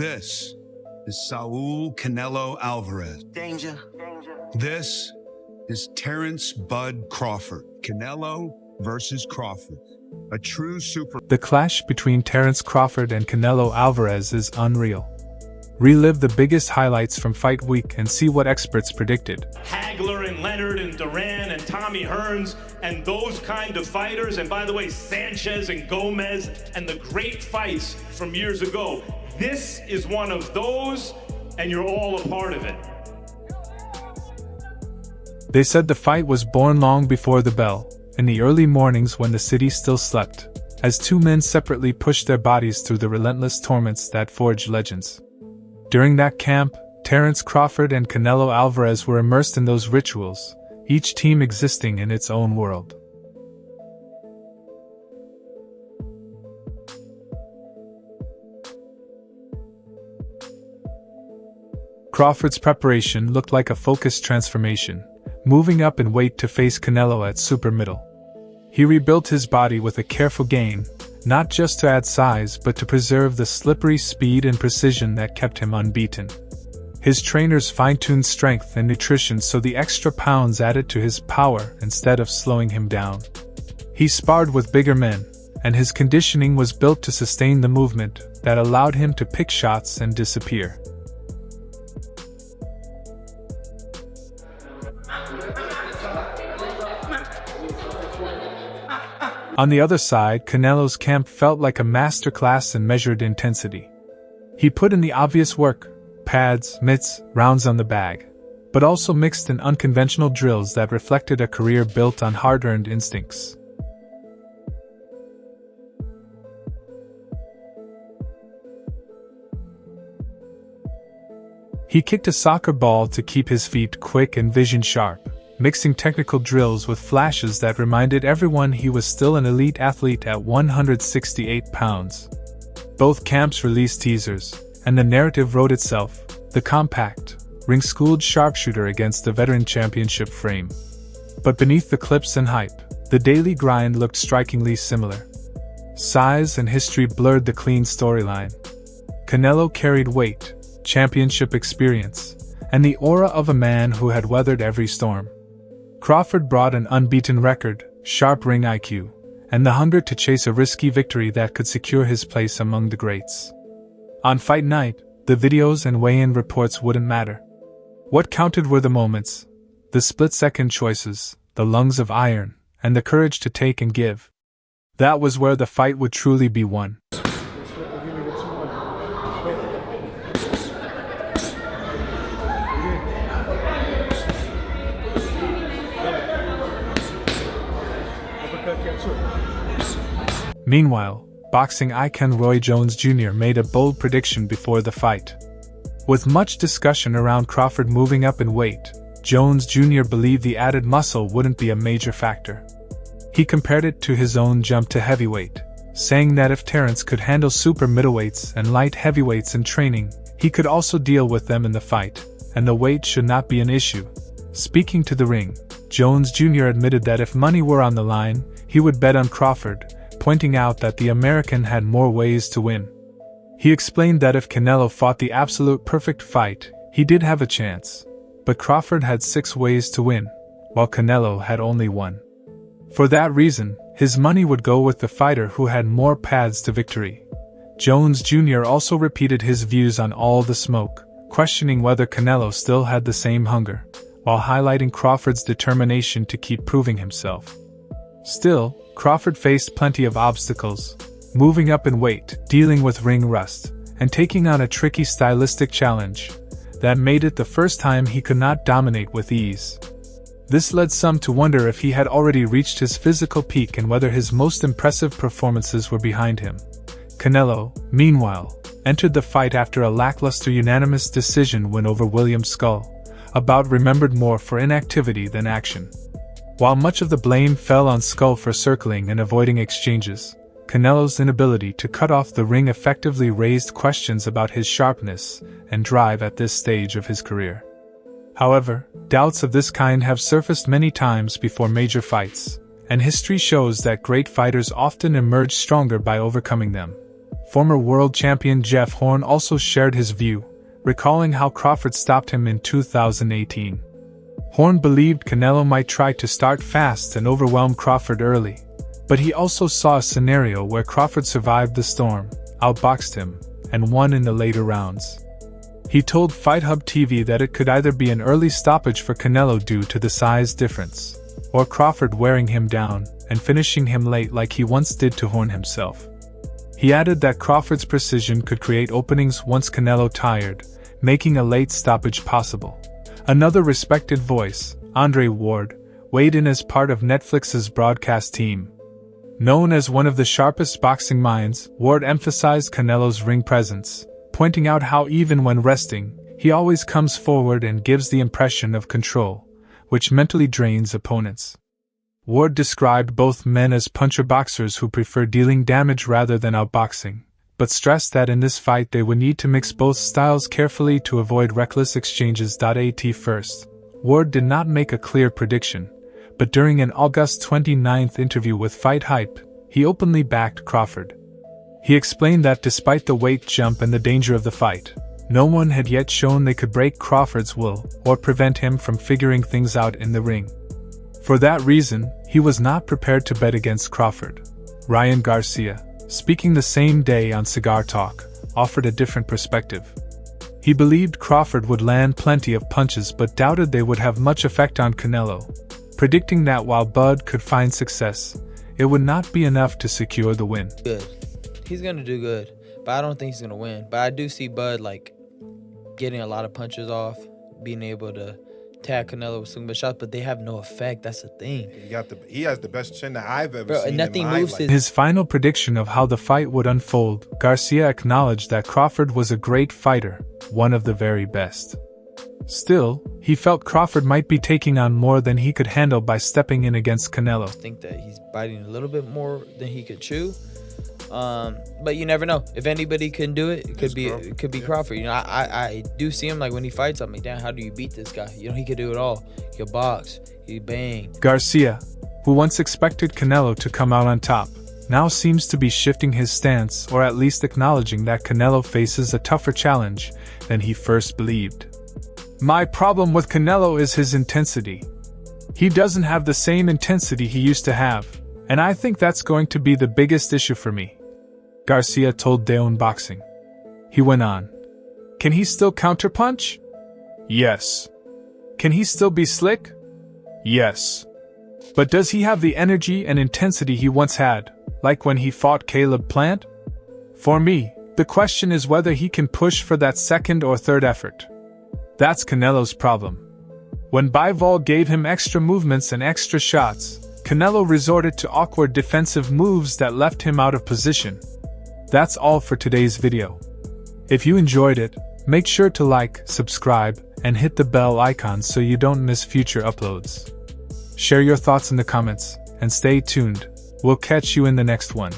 This is Saul Canelo Alvarez. Danger. This is Terence Bud Crawford. Canelo versus Crawford. A true super. The clash between Terence Crawford and Canelo Alvarez is unreal. Relive the biggest highlights from Fight Week and see what experts predicted. Hagler and Leonard and Duran and Tommy Hearns and those kind of fighters, and by the way, Sanchez and Gomez and the great fights from years ago. This is one of those, and you're all a part of it. They said the fight was born long before the bell, in the early mornings when the city still slept, as two men separately pushed their bodies through the relentless torments that forged legends. During that camp, Terence Crawford and Canelo Alvarez were immersed in those rituals, each team existing in its own world. Crawford's preparation looked like a focused transformation, moving up in weight to face Canelo at super middle. He rebuilt his body with a careful gain, not just to add size but to preserve the slippery speed and precision that kept him unbeaten. His trainers fine-tuned strength and nutrition so the extra pounds added to his power instead of slowing him down. He sparred with bigger men, and his conditioning was built to sustain the movement that allowed him to pick shots and disappear. On the other side, Canelo's camp felt like a masterclass in measured intensity. He put in the obvious work: pads, mitts, rounds on the bag, but also mixed in unconventional drills that reflected a career built on hard-earned instincts. He kicked a soccer ball to keep his feet quick and vision sharp, mixing technical drills with flashes that reminded everyone he was still an elite athlete at 168 pounds. Both camps released teasers, and the narrative wrote itself: the compact, ring-schooled sharpshooter against the veteran championship frame. But beneath the clips and hype, the daily grind looked strikingly similar. Size and history blurred the clean storyline. Canelo carried weight, championship experience, and the aura of a man who had weathered every storm. Crawford brought an unbeaten record, sharp ring IQ, and the hunger to chase a risky victory that could secure his place among the greats. On fight night, the videos and weigh-in reports wouldn't matter. What counted were the moments, the split-second choices, the lungs of iron, and the courage to take and give. That was where the fight would truly be won. Meanwhile, boxing icon Roy Jones Jr. made a bold prediction before the fight. With much discussion around Crawford moving up in weight, Jones Jr. believed the added muscle wouldn't be a major factor. He compared it to his own jump to heavyweight, saying that if Terence could handle super middleweights and light heavyweights in training, he could also deal with them in the fight, and the weight should not be an issue. Speaking to The Ring, Jones Jr. admitted that if money were on the line, he would bet on Crawford, pointing out that the American had more ways to win. He explained that if Canelo fought the absolute perfect fight, he did have a chance, but Crawford had 6 ways to win, while Canelo had only 1. For that reason, his money would go with the fighter who had more paths to victory. Jones Jr. also repeated his views on all the smoke, questioning whether Canelo still had the same hunger, while highlighting Crawford's determination to keep proving himself. Still, Crawford faced plenty of obstacles, moving up in weight, dealing with ring rust, and taking on a tricky stylistic challenge that made it the first time he could not dominate with ease. This led some to wonder if he had already reached his physical peak and whether his most impressive performances were behind him. Canelo, meanwhile, entered the fight after a lackluster unanimous decision win over William Skull, a bout remembered more for inactivity than action. While much of the blame fell on Skull for circling and avoiding exchanges, Canelo's inability to cut off the ring effectively raised questions about his sharpness and drive at this stage of his career. However, doubts of this kind have surfaced many times before major fights, and history shows that great fighters often emerge stronger by overcoming them. Former world champion Jeff Horn also shared his view, recalling how Crawford stopped him in 2018. Horn believed Canelo might try to start fast and overwhelm Crawford early, but he also saw a scenario where Crawford survived the storm, outboxed him, and won in the later rounds. He told Fight Hub TV that it could either be an early stoppage for Canelo due to the size difference, or Crawford wearing him down and finishing him late like he once did to Horn himself. He added that Crawford's precision could create openings once Canelo tired, making a late stoppage possible. Another respected voice, Andre Ward, weighed in as part of Netflix's broadcast team. Known as one of the sharpest boxing minds, Ward emphasized Canelo's ring presence, pointing out how even when resting, he always comes forward and gives the impression of control, which mentally drains opponents. Ward described both men as puncher boxers who prefer dealing damage rather than outboxing, but stressed that in this fight they would need to mix both styles carefully to avoid reckless exchanges. At first, Ward did not make a clear prediction, but during an August 29th interview with Fight Hype, he openly backed Crawford. He explained that despite the weight jump and the danger of the fight, no one had yet shown they could break Crawford's will or prevent him from figuring things out in the ring. For that reason, he was not prepared to bet against Crawford. Ryan Garcia, speaking the same day on Cigar Talk, offered a different perspective. He believed Crawford would land plenty of punches but doubted they would have much effect on Canelo, predicting that while Bud could find success, it would not be enough to secure the win. Good. He's going to do good, but I don't think he's going to win. But I do see Bud, getting a lot of punches off, being able to tag Canelo with some good shots, but they have no effect. That's the thing. He has the best chin that I've ever seen. And nothing moves In his final prediction of how the fight would unfold, Garcia acknowledged that Crawford was a great fighter, one of the very best. Still, he felt Crawford might be taking on more than he could handle by stepping in against Canelo. I think that he's biting a little bit more than he could chew. But you never know. If anybody can do it, it could be Crawford. You know, I do see him when he fights. I'm like, damn, how do you beat this guy? You know, he could do it all. He could box. He could bang. Garcia, who once expected Canelo to come out on top, now seems to be shifting his stance, or at least acknowledging that Canelo faces a tougher challenge than he first believed. My problem with Canelo is his intensity. He doesn't have the same intensity he used to have, and I think that's going to be the biggest issue for me, Garcia told Dayon Boxing. He went on. Can he still counterpunch? Yes. Can he still be slick? Yes. But does he have the energy and intensity he once had, like when he fought Caleb Plant? For me, the question is whether he can push for that second or third effort. That's Canelo's problem. When Bivol gave him extra movements and extra shots, Canelo resorted to awkward defensive moves that left him out of position. That's all for today's video. If you enjoyed it, make sure to like, subscribe, and hit the bell icon so you don't miss future uploads. Share your thoughts in the comments, and stay tuned. We'll catch you in the next one.